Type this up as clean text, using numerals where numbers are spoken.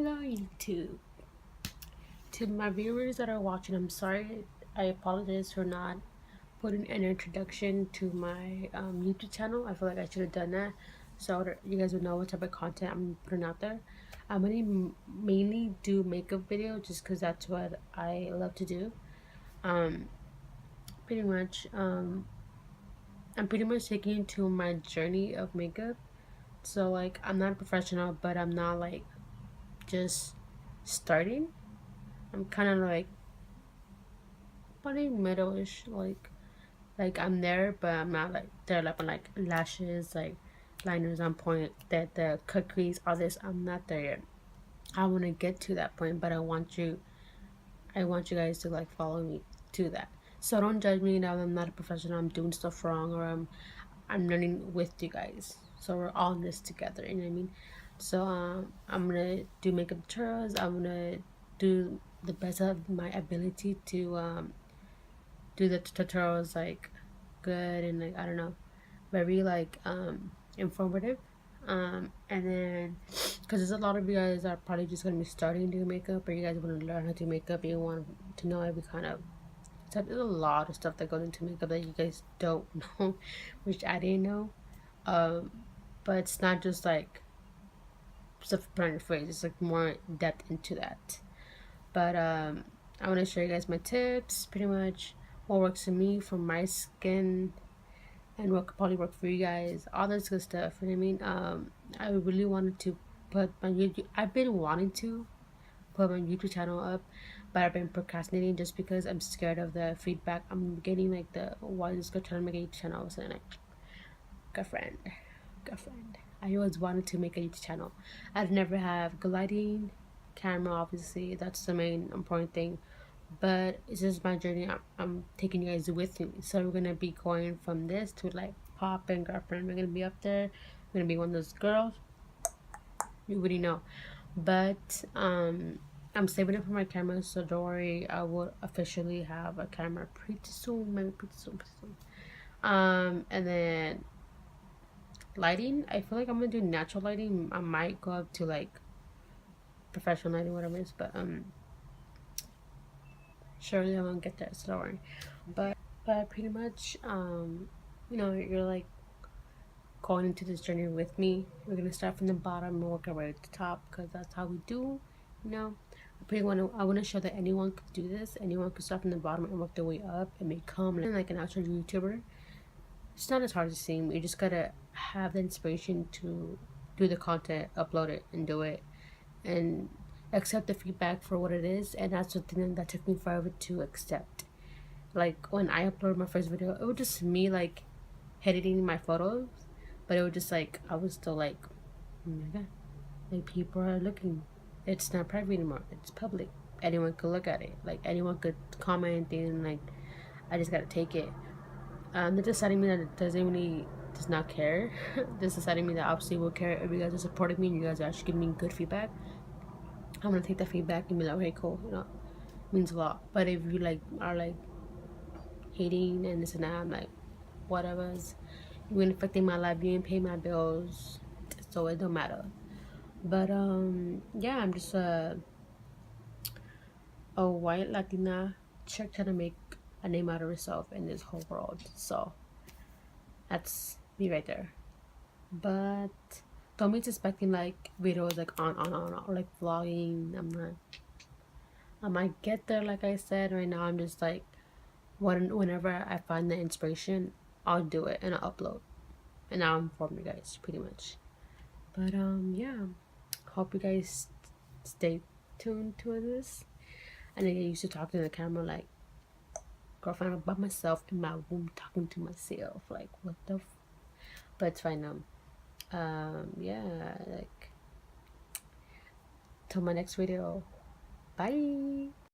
Hello YouTube. To my viewers that are watching, I'm sorry. I apologize for not putting an introduction to my YouTube channel. I feel like I should have done that so that you guys would know what type of content I'm putting out there. I'm gonna mainly do makeup video just because that's what I love to do. Um, pretty much. I'm pretty much taking you to my journey of makeup. So like, I'm not a professional, but I'm not like just starting. I'm kind of like probably middle-ish, like I'm there, but I'm not like there. Like on like lashes, like liners on point, that the cut crease, all this. I'm not there yet. I want to get to that point, but I want you guys to like follow me to that. So don't judge me now. I'm not a professional. I'm doing stuff wrong, or I'm learning with you guys. So we're all in this together. You know what I mean? So I'm gonna do makeup tutorials. I'm gonna do the best of my ability to do the tutorials like good and like I don't know, very like informative. And then because there's a lot of you guys that are probably just gonna be starting to do makeup, or you guys want to learn how to do makeup, you want to know every kind of stuff. There's a lot of stuff that goes into makeup that you guys don't know, which I didn't know. Um, but it's not just like stuff put on your face. It's like more depth into that. But I want to show you guys my tips, pretty much what works for me for my skin and what could probably work for you guys, all this good stuff. You know what I mean? I really wanted to put my YouTube. I've been wanting to put my YouTube channel up, but I've been procrastinating just because I'm scared of the feedback I'm getting. Like the why is this trying to make a YouTube channel? I was saying like girlfriend, girlfriend. I always wanted to make a YouTube channel. I'd never have gliding, camera. Obviously, that's the main important thing. But it's just my journey. I'm taking you guys with me. So we're gonna be going from this to like pop and girlfriend. We're gonna be up there. We're gonna be one of those girls. You already know. But I'm saving it for my camera, so don't worry. I will officially have a camera pretty soon, maybe pretty soon, pretty soon. And then lighting. I feel like I'm gonna do natural lighting. I might go up to like professional lighting, whatever it is, but surely I won't get there, so don't worry. But pretty much, you're like going into this journey with me. We're gonna start from the bottom and work our way to the top because that's how we do. You know, I want to show that anyone could do this. Anyone could start from the bottom and work their way up and become like an actual YouTuber. It's not as hard as it seems. You just gotta have the inspiration to do the content, upload it, and do it, and accept the feedback for what it is. And that's the thing that took me forever to accept. Like when I uploaded my first video, it was just me like editing my photos, but it was just like I was still like, oh my god, like people are looking. It's not private anymore. It's public. Anyone could look at it. Like anyone could comment and like I just gotta take it. That deciding me that it doesn't really does not care. This deciding me that obviously will care if you guys are supporting me and you guys are actually giving me good feedback. I'm gonna take that feedback and be like, okay, cool, means a lot. But if you like are like hating and this and that, I'm like, whatever's you ain't affecting my life, you ain't pay my bills, so it don't matter. But yeah, I'm just a white Latina chick trying to make a name out of herself in this whole world. So that's me right there. But don't be expecting like videos like on or like vlogging. I'm not. I might get there, like I said. Right now, I'm just like whenever I find the inspiration, I'll do it and I'll upload, and I'll inform you guys pretty much. But yeah, hope you guys stay tuned to this. And I get used to talking to the camera like girlfriend I'm by myself in my room talking to myself. Like what the but it's fine now. Yeah, like till my next video. Bye.